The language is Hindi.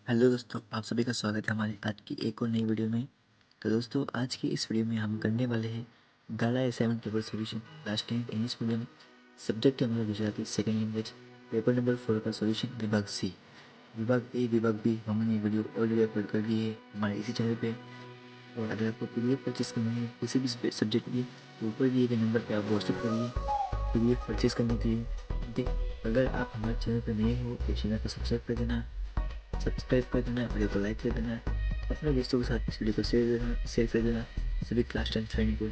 हेलो दोस्तों, आप सभी का स्वागत है हमारी आज की एक और नई वीडियो में। तो दोस्तों, आज की इस वीडियो में हम करने वाले हैं Gala assignment paper solution class 10 English medium. Subject है हमारा Gujarati second language. Paper number 4 का सॉल्यूशन विभाग सी। विभाग ए विभाग बी हमने वीडियो ऑलरेडी अपलोड कर दी है हमारे इसी चैनल पे। और अगर आपको PDF परचेस करनी है किसी भी सब्जेक्ट की तो ऊपर दिए गए नंबर पर आप व्हाट्सएप करिए PDF परचेस करने के लिए। ठीक है, अगर आप हमारे चैनल पर नए हो तो चैनल को सब्सक्राइब कर देना, वीडियो को लाइक कर देना, अपने दोस्तों के साथ इस वीडियो को शेयर कर देना सभी क्लास 10 फ्रेंड को।